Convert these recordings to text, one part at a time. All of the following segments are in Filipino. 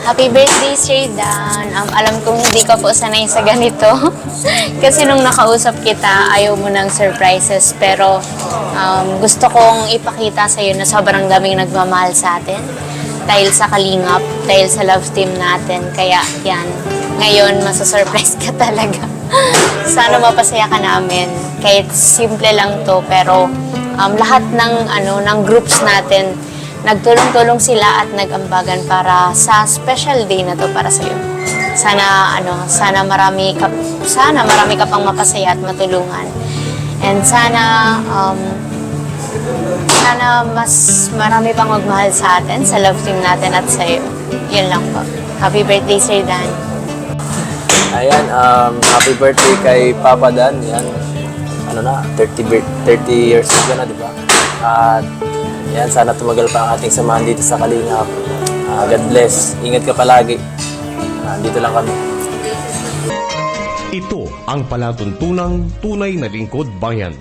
Happy birthday, Sir Dan. Alam kong hindi ka po sanay sa ganito. Kasi nung nakausap kita, ayaw mo ng surprises. Pero gusto kong ipakita sa'yo na sobrang daming nagmamahal sa atin. Dahil sa Kalingap, dahil sa love team natin. Kaya yan, ngayon masasurprise ka talaga. Sana mapasaya ka namin. Kahit simple lang to, pero lahat ng groups natin, nagtulong-tulong sila at nagambagan para sa special day na to para sa iyo. Sana marami ka pang mapasaya at matulungan. And sana mas marami pang magmahal sa atin, sa love team natin at sa iyo. Yun lang po. Happy birthday, Sir Dan. Ayan, happy birthday kay Papa Dan. Yan, 30 years old na, di ba? At yan, sana tumagal pa ang ating samahan dito sa Kalingap. God bless. Ingat ka palagi. Dito lang kami. Ito ang palatuntunang tunay na lingkod bayan.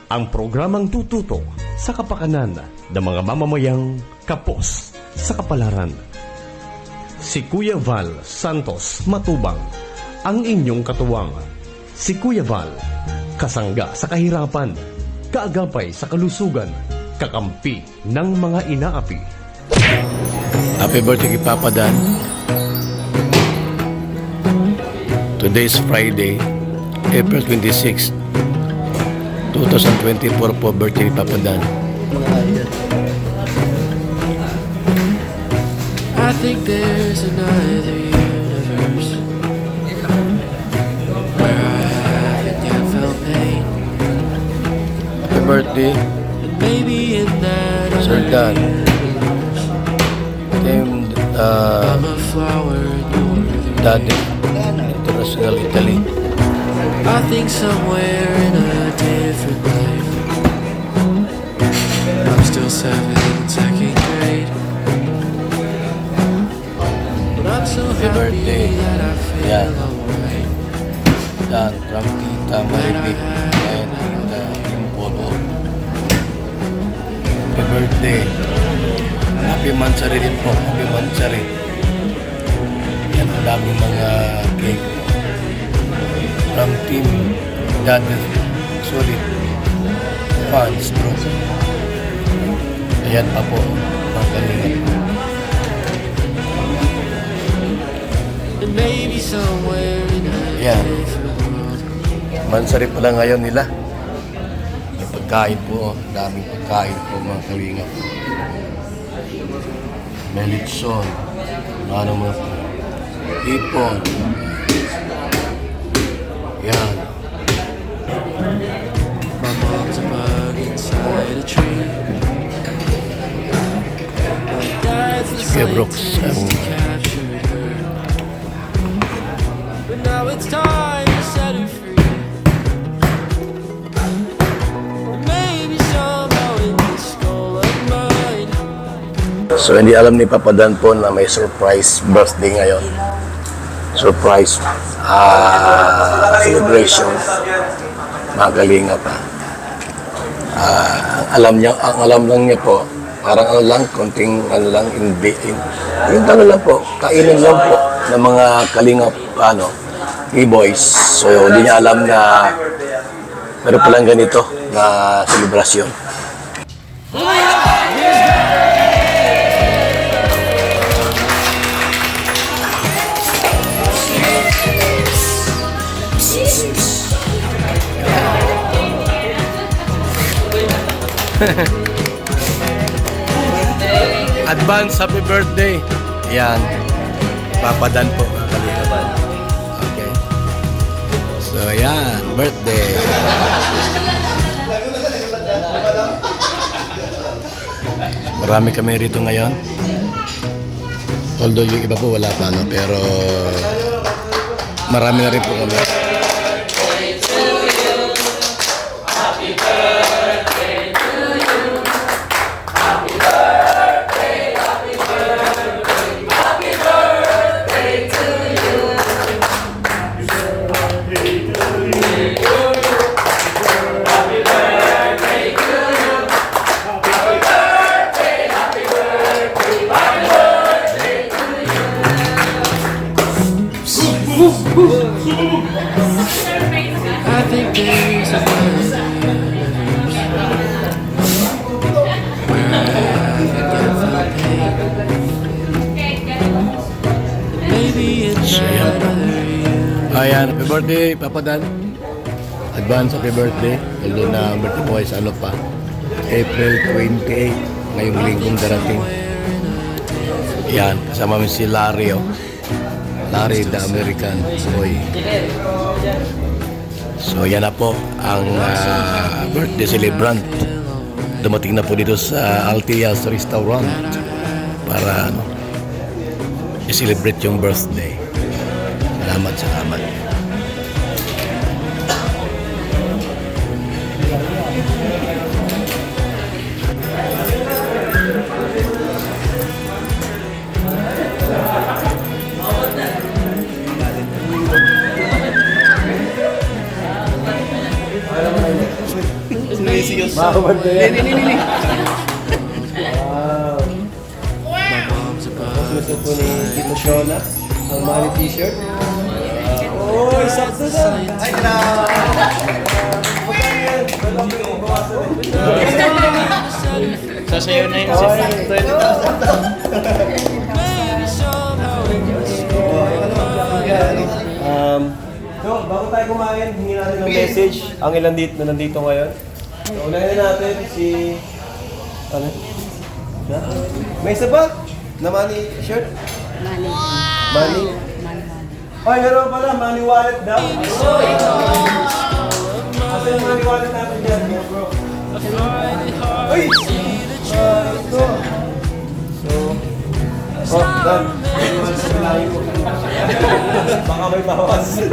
Ang programang tututo sa kapakanan ng mga mamamayang kapos sa kapalaran. Si Kuya Val Santos Matubang, ang inyong katuwang. Si Kuya Val, kasangga sa kahirapan, kaagapay sa kalusugan, kakampi ng mga inaapi. Happy birthday kay Papa Dan. Today is Friday, April 26, 2024 po, birthday ni Papa Dan. I think there's another universe where I haven't yet felt pain. Happy birthday, And maybe in that Sir Dan. Named I'm a flower in your river. Daddy, International Italy. I think somewhere in a different life I'm still 7 in second grade. But I'm so Happy birthday. happy that I feel Yeah. alright. Dan from Tita Maribik and Tita Impolo. Happy birthday. Happy Mansari din po. Happy Mansari. Yan ang daming mga cake. From Team Dad Solid Fans bro. Ayan pa po. Mga Kalingap. And maybe somewhere in a Yeah. different world Mansari pala ngayon nila. May pagkain po. Daming pagkain po mga Kalingap. May litson. Ano mga ipon. Yan. My mom's a bug inside a tree. My dad's the Kuya Brooks, scientist who captured her. But now it's time to set her free. Or maybe somehow in this skull of mine. So hindi alam ni Papa Dan po na may surprise birthday ngayon. Surprise celebration. Mga Kalingap. Ang alam lang niya po, parang konting yung lang po, kainin lang po ng mga Kalingap, e-boys. So hindi niya alam na meron palang ganito na selebrasyon. Advance happy birthday. Yan. Papa Dan po. Okay. So yan, birthday. Marami kami rito ngayon. Although yung iba po wala pa, pero marami na rin po kami. I think there's a universe where I can feel pain. Maybe it's another year. Ayan, happy birthday, Papa Dan. Advance happy birthday. Although na ang birthday mo ay sa ano pa, April 28, ngayong linggong darating. Yan, kasama mo si Larry, oh. Larry the American boy. So yan na po ang birthday celebrant. Dumating na po dito sa Altias Restaurant para i-celebrate yung birthday. Salamat, salamat. Mom's above. Gusto po ni Tito Shona ang Manny t-shirt. Oh, sakto na! Ay, Sasayaw na yun kasi. So, bago tayo kumain, hingi natin ng message ang ilan dito na nandito ngayon. So, unahin na natin si... Ano? Na? May isa ba? Na money shirt? Money. Money? Ay, meron pala, money wallet daw. Asa yung money wallet natin dyan, bro? Uy! Ito. So, oh, done. Baka may bawas. 2,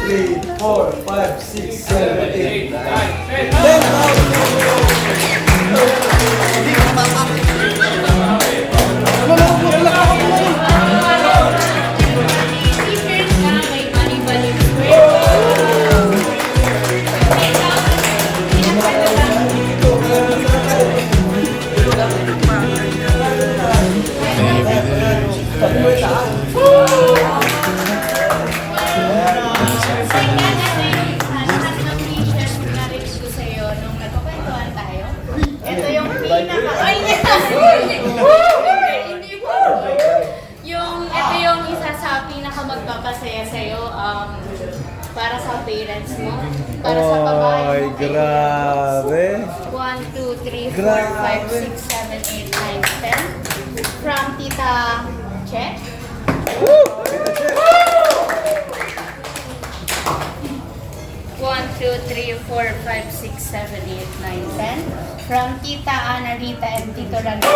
3, 4, 5, 6, 7, 8, Ito yung pinaka... Ay, hindi po. Ito yung isa sa pinaka magpapasaya sa'yo para sa parents mo, para sa babae mo. Ay, grabe. 1, 2, 3, 4, 5, 6, 7, 8, 9, 10. From Tita Che. One, 2, 3, 4, 5, 6, 7, 8, 9, 10. From Tita Ana Rita and Tito Rano.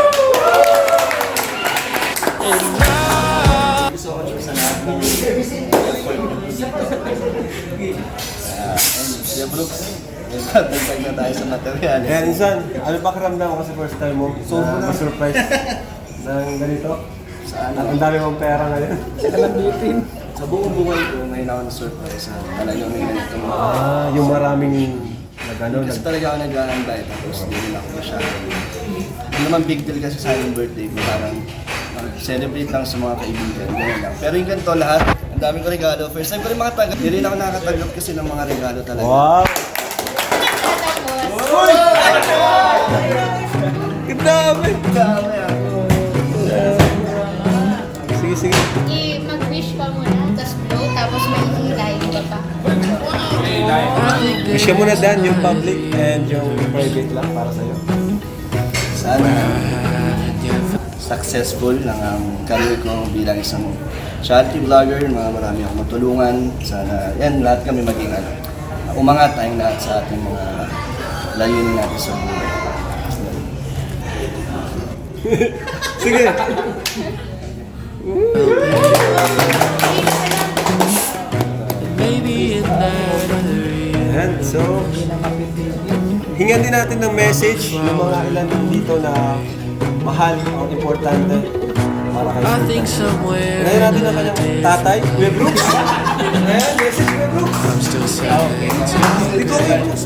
Dagdag na tayo sa material. Kaya minsan, ano ba karamdam kasi first time mo? So, ma-surprise ng ganito? Ang dami mong pera ngayon. Sa buong buhay ko, ngayon ako na-surprise. Talagang may ganito mo. Yung maraming nag-ano, Kasi talaga ako nag-aanda eh. Tapos hindi rin ako masyado. Hindi naman big deal kasi sa aking birthday ko. Parang celebrate lang sa mga kaibigan. Ganyan lang. Pero yung ganito lahat, ang daming ko regalo. First time ko rin makatanggap. Hindi rin ako nakakatanggap kasi ng mga regalo talaga. Wow! Grabe! Grabe ah. Sige, sige. Mag-wish pa muna, tapos blow, tapos may hihilahin ka pa. Wish mo na Dan, yung public and yung private lang para sa'yo. Sana successful ng career ko bilang isang charity vlogger, marami akong matulungan. Sana yan, lahat kami maging umangat tayong lahat sa ating mga layunin natin sa buhay. Sige! Maybe in another year. Ayan, so, hingan din natin ng message ng mga ilan dito na mahal o importante para kay I Sultan. think somewhere Ngayon natin ang kanyang tatay, Kuya Brooks. Ayan, message Kuya Brooks. I'm still saying Hindi ko Kuya Brooks.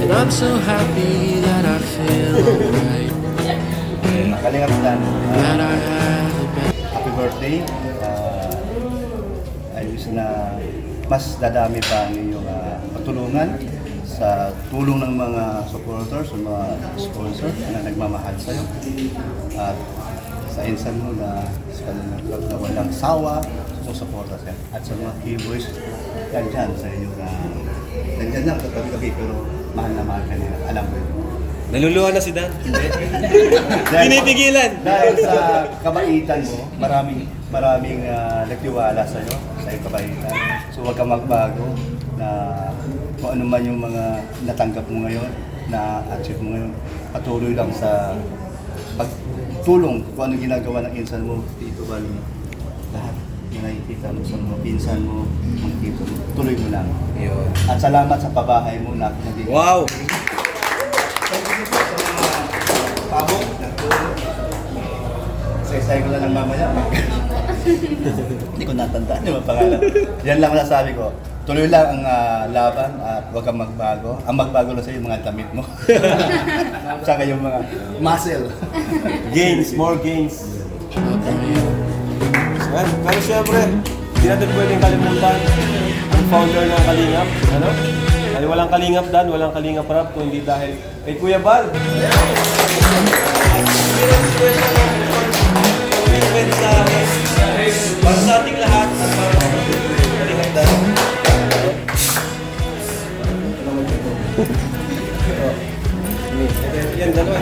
and I'm so happy that I feel right, Kalingap lang. that I have birthday. I wish na mas dadami pa ang inyong patulungan sa tulong ng mga supporters, sa mga sponsor na nagmamahal sa'yo. At sa insan mo na walang sawa, susuporta sa'yo. At sa mga keyboys, nandyan sa inyo na nandyan lang sa tabi-tabi pero mahal na mahal ka nila. Alam mo yun. Naluluha na si Dan. Dahil- Pinipigilan. Dahil sa kabaitan mo, maraming nagtiwala sa iyo, sa iyong kabaitan. So huwag kang magbago na kung ano man yung mga natanggap mo ngayon, na-achieve mo ngayon, patuloy lang sa pagtulong kung ano ginagawa ng insan mo, Tito Bali. Lahat na nakikita mo sa mga pinsan mo, mga tito mo, tuloy mo lang. Yun. At salamat sa pabahay mo na naging Wow! pabok. Say ko na lang mamaya. Hindi ko natandaan yung pangalan. Yan lang masasabi ko. Tuloy lang ang laban at huwag kang magbago. Ang magbago lang sa'yo yung mga damit mo. Tsaka yung mga muscle. Gains, more gains. Pero syempre, hindi natin pwedeng kalimutan ang founder ng Kalingap. Ano? Ay, walang Kalingap Dan, walang Kalingap Rap kung hindi dahil kay Kuya Bal. Mensahe para sa ating lahat at para sa Kalingap Dan. Yan, dalawa.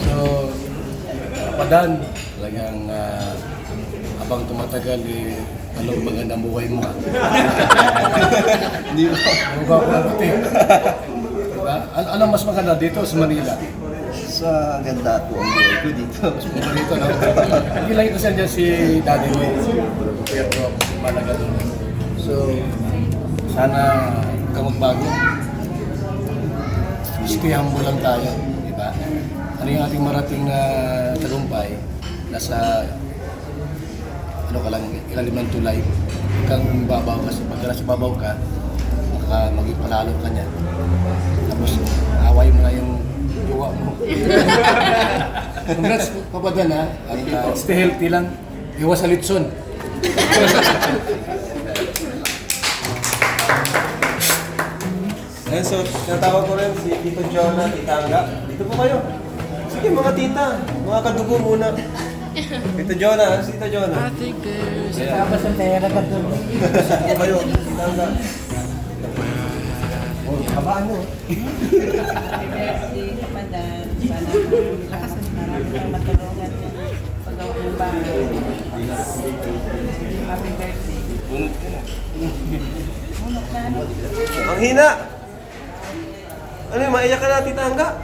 So, Padan, talagang habang tumatagal, anong magandang buhay mo ka? Hindi mo. Mukha ko na puti. Diba? Ano mas maganda dito sa Manila? Sa ganda po ang buhay ko dito. Mas maganda dito, no? Hindi lang ito dyan si Daddy May. Pero malaga doon. So, sana ka magbago. Stay humble lang tayo, di ba? Ano yung ating marating na tagumpay, nasa ano ka lang, ilalim ng tulay. Huwag kang babaw kasi pag nasa babaw ka, maging palalo ka niyan. Tapos, away mo na yung jowa mo. Congrats, Papadan ha. At stay healthy lang. Iwas sa litson. Ayan, so, tinatawag ko rin si Tito Jonah, Tita Angga. Dito po kayo. Sige, mga tita, mga kadugo muna. Tito Jonah, ano si Tito Jonah? Tapos ang pera ka doon. Dito kayo, Tita Angga. Oh, kabaan mo. Birthday, Kapadan. Sana lakas at marami kang matulungan sa paggawa ng bahay. Happy birthday. Munok na ano? Ang hina! Ano yun, maiyak ka na, Tita Angga?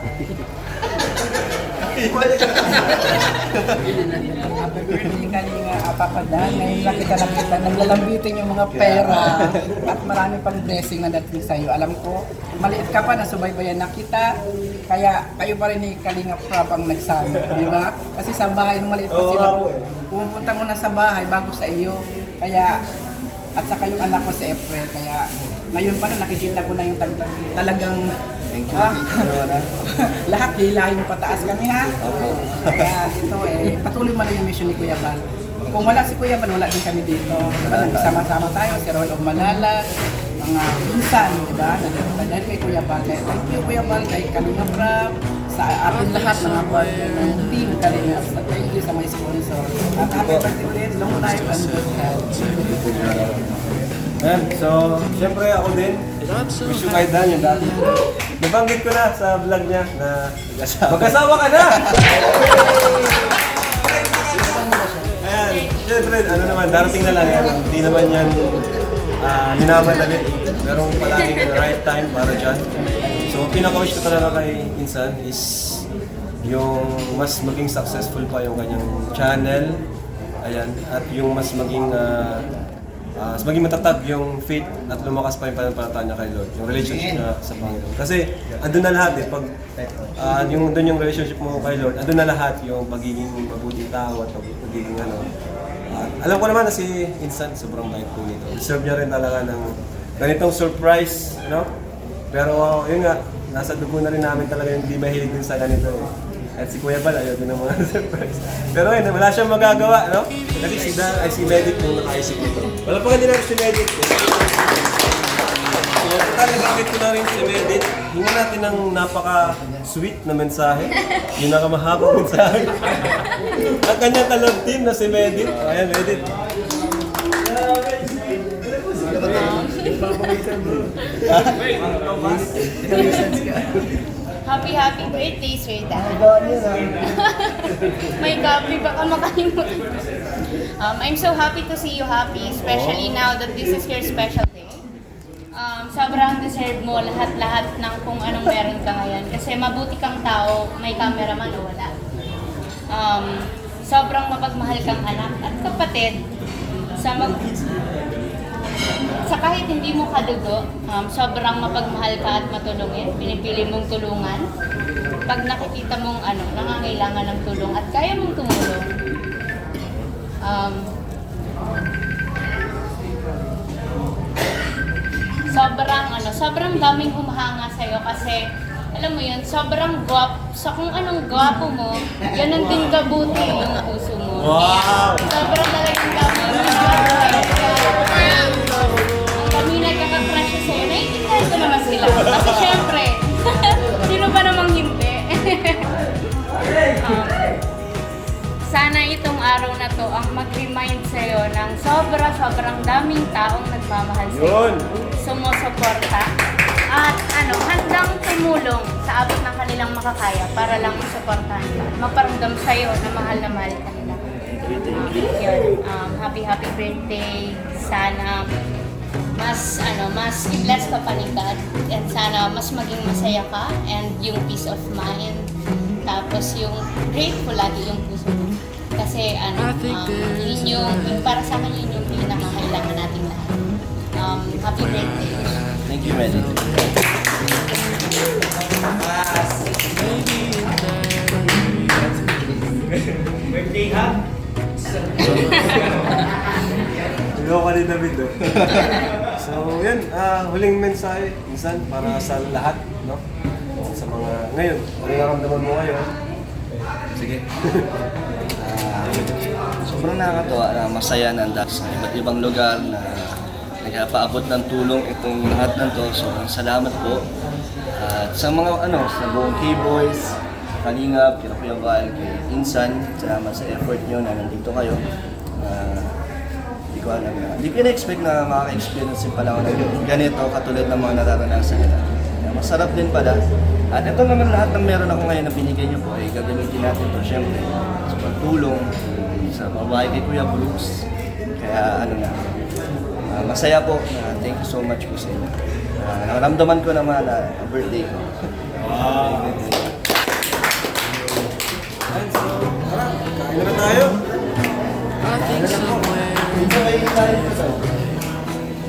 Happy birthday kanina, Papadan. Ngayon lang kita nakita, naglalambitin yung mga pera at marami pang blessing na dating sa'yo. Alam ko, maliit ka pa, nasubaybayan na kita. Kaya kayo pa rin ni Kalingap Prab ang nagsama, di ba? Kasi sa bahay, nung maliit pa sila, pumunta mo na sa bahay bago sa iyo. Kaya, at saka yung anak ko si April. Kaya, ngayon pa na nakikita ko na yung talagang lahat hilahin pataas kami ha. Kaya ito patuloy man yung mission ni Kuya Bal. Kung wala si Kuya Bal, wala din kami dito. Diba, nagsama-sama tayo, si Ron of Malala, mga pinsan, di ba? Dahil kay Kuya Bal. Kaya thank you Kuya Bal, kay Kalingap Rap, sa atin lahat, mga partner ng team Kalingap. Thank you sa mga sponsor. At happy birthday ulit, long life and good health. Ayan, so, syempre ako din. Wish you kay Dan, yung dati. Nabanggit ko na sa vlog niya na magkasawa ka na! Ayan, syempre, ano naman, darating na lang yan. Hindi naman yan minamadali. Merong palaging right time para dyan. So, pinaka-wish ko talaga kay Insan is yung mas maging successful pa yung kanyang channel. Ayan, at yung mas maging matatag yung faith at lumakas pa yung pananampalataya niya kay Lord, yung relationship niya sa Panginoon. Kasi andun na lahat eh, pag doon yung relationship mo kay Lord, andun na lahat yung pagiging mabuting tao at pagiging ano. Alam ko naman na si Insan, sobrang bait po nito. Deserve niya rin talaga ng ganitong surprise, no? Pero yun nga, nasa dugo na rin namin talaga yung di mahilig din sa ganito eh. At si Kuya Bal, ayaw din ng mga surprise. Pero ayun, wala siyang magagawa, no? Kasi si Medic nung nakaisip nito. Wala pa din natin si Medic. So, talagang ko na rin si Medic. Hinga natin ng napaka-sweet na mensahe. Yung nakamahabang mensahe. Ang kanyang kalog team na si Medic. Ayan, Medic. Happy birthday, Sir Dad. May copy, baka makalimutan. I'm so happy to see you happy, especially now that this is your special day. Sobrang deserve mo lahat-lahat ng kung anong meron ka ngayon. Kasi mabuti kang tao, may cameraman o wala. Sobrang mapagmahal kang anak at kapatid. Sa kahit hindi mo kadugo, sobrang mapagmahal ka at matulungin. Pinipili mong tulungan. Pag nakikita mong nangangailangan ng tulong at kaya mong tumulong. Sobrang daming humahanga sa'yo kasi alam mo yun, sobrang kung anong gwapo mo, yan ang tinggabuti yung puso mo. Wow! Sobrang talagang dami. Kami nagkaka-crush sa'yo, naiintindihan ko naman sila. Kasi syempre, sino ba namang hindi? Sana itong araw na to ang mag-remind sa'yo ng sobrang daming taong nagmamahal sa'yo. Sumusuporta. At handang tumulong sa abot ng kanilang makakaya para lang masuportahan ka. Maparamdam sa'yo na mahal ka nila. Yun. Happy birthday. Sana mas i-bless ka pa ni God and sana mas maging masaya ka and yung peace of mind. Tapos yung grateful lagi yung puso mo. Kasi yun yung para sa akin yun yung pinakakailangan nating lahat. Happy birthday. Thank you, Medic. Birthday ha? Hello ka ni David. So yan, huling mensahe minsan para sa lahat, no? Sa mga ngayon, ano naramdaman mo ngayon? Sige. Sobrang nakakatuwa na masaya na sa iba't ibang lugar na nagpaabot ng tulong itong lahat ng to. So, salamat po. At sa mga sa buong K-Boys, Kalingap, kina Kuya Val, kay Insan, salamat sa effort nyo na nandito kayo. Hindi ko alam na, hindi ko na-expect na makaka-experience din pala ako ng ganito katulad ng mga nararanasan nila. Masarap din pala. At ito naman lahat ng meron ako ngayon na binigay nyo po ay gagamitin natin ito syempre sa pagtulong sa babae kay Kuya Bruce. Kaya masaya po. Thank you so much po sa inyo. Naramdaman ko naman na birthday ko. Wow! Ayan, so, tara, kain na tayo.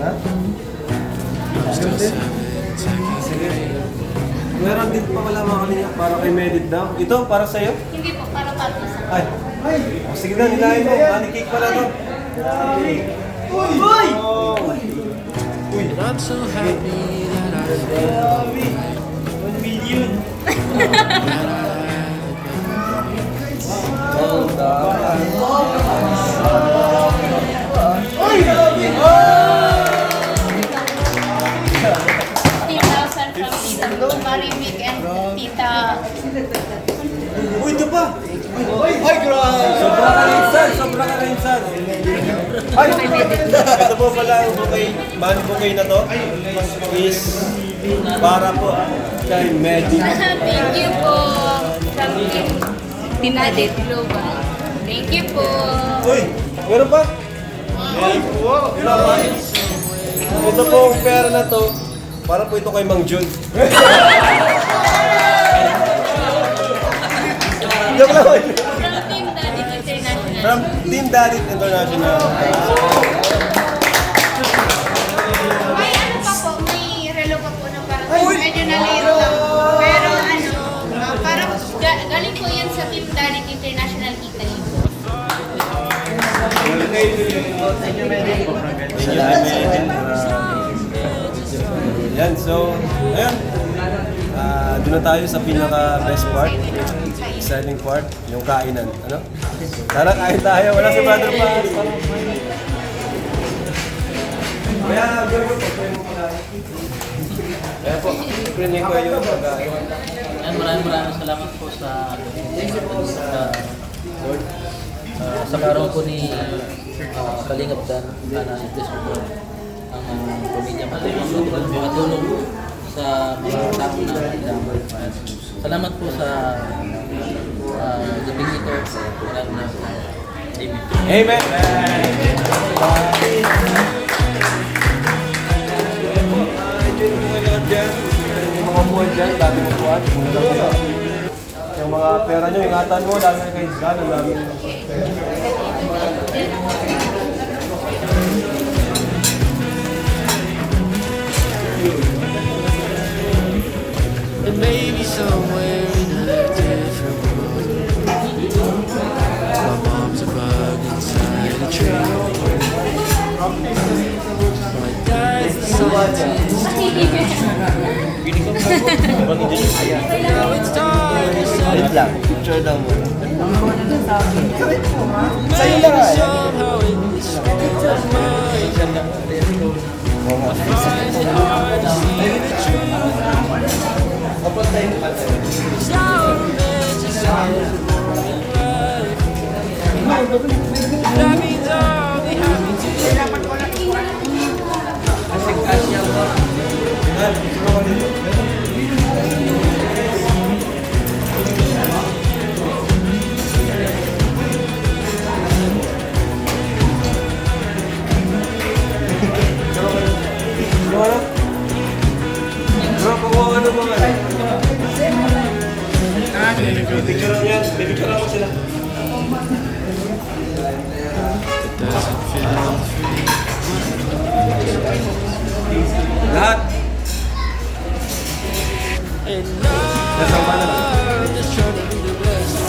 Ha? Sige. Meron din pa wala mga kalinya para kay Medic daw. Ito, para sa'yo? Hindi po, para patos. Ay! Sige na, nilahin mo. Honey cake pala to. Uy! Uy! Uy! I'm so happy that I Grabe! 1 million! Uy! Grabe! 15,000 from Tita Marimik and Tita... Uy, ito pa! Ay, grabe! Sobra ka rinsan! Sobra ka rinsan! Ay! Ito po pala ang bouquet. Man bouquet na to is para po kay Medic. Thank you po. From Team Dinadit Global. Thank you po. Uy! Meron pa? Ito po ang pera na to para po ito kay Mang Jun. Joke lang! From Team Dadit From Team Dalit International. International. May pa po, may relo pa po na parang medyo na-late lang. Pero parang galing po yan sa Team Dadit International Italy. Yan, so, ayan. Doon na tayo sa pinaka-best part. exciting part, yung kainan. Ano? Tara, kain tayo. Wala si Brother Paz. Kaya, gawin po. Kaya po, printing ko yung pagkain. Maraming salamat po sa sa karoon po ni Kalingap Dan na i-bless po ang pamilya Malimang makatulong sa mga tao na kailangan. Salamat po sa gabing ito. Maraming Amen! Yung mga buwan dyan, dami mo buwan. Yung mga pera nyo, ingatan mo, dami na kayo dyan, ang dami nyo. And maybe somewhere in a different world, my mom's a bug inside a tree. My dad's the scientist. Now it's time to set Picture lang mo. maybe somehow in this school of mine, I find it hard to see the truth. It's our romanticized boring life. That means I'll be happy to. Bro, kukuha ano mga picture lang yan. Picture lang mo sila. Lahat. And now I'm just trying to do the best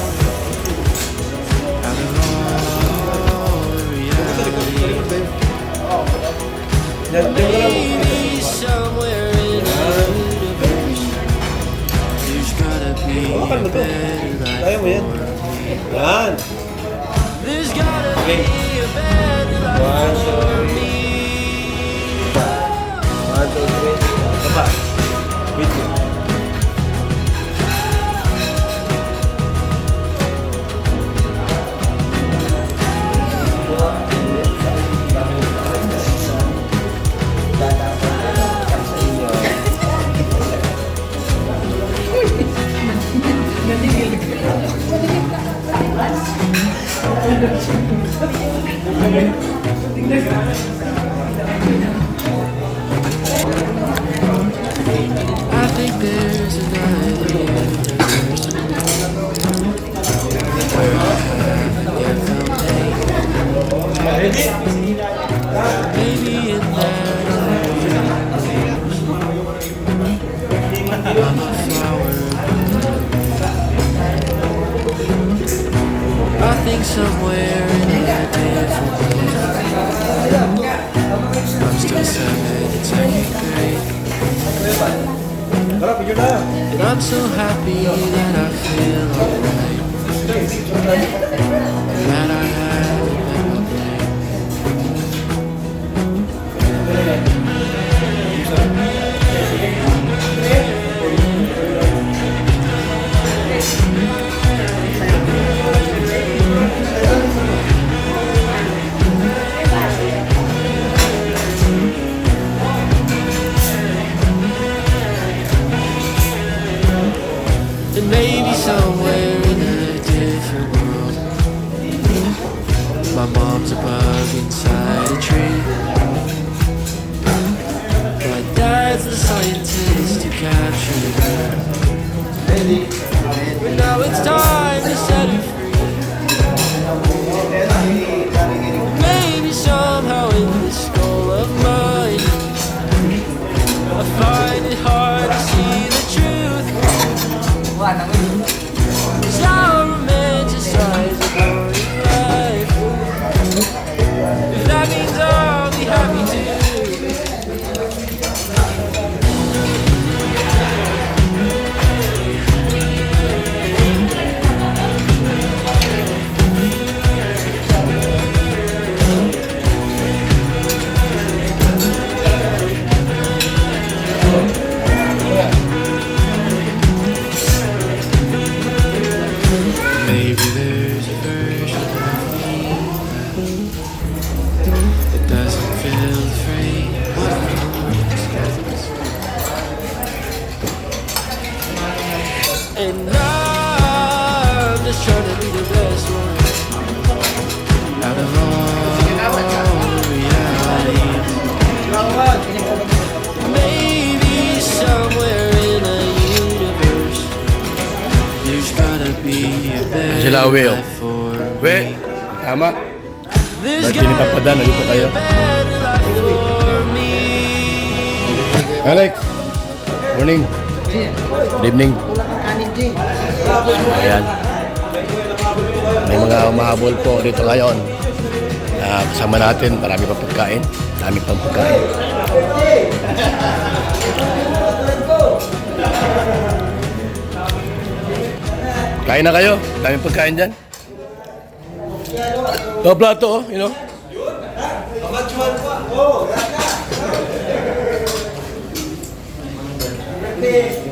out of all reality. Maybe somewhere in the universe, there's gotta be a better Kaya mo life yan. for me. Yan. There's gotta be a better life for me. 1, 2, 3. Baba. Wait mo. I think there's another universe where I haven't yet felt pain. Maybe in that I'm a flower. I think somewhere in a different world, I'm still 7 in second grade. Tara, picture na. And I'm so happy that I feel alright. That I have a better day. And maybe somewhere in a different world, my mom's a bug inside a tree. My dad's the scientist who captured her. But now it's time to set her free. Maybe somehow in this skull of mine, I find it hard to see the truth. Cause I romanticize a boring life. If that means I'll be happy too. just trying to be the best one out of all realities. Maybe somewhere in a universe there's gotta be a better Sila, Will. life for We, me. tama. There's Ba't pinipapada? Nandito kayo? better life for me. Alex, morning. Good evening. Ayan. May mga umahabol po dito ngayon. Kasama natin, marami pa pagkain. Dami pang pagkain. Kain na kayo? Daming pagkain dyan. Ito plato, oh, you know. Okay.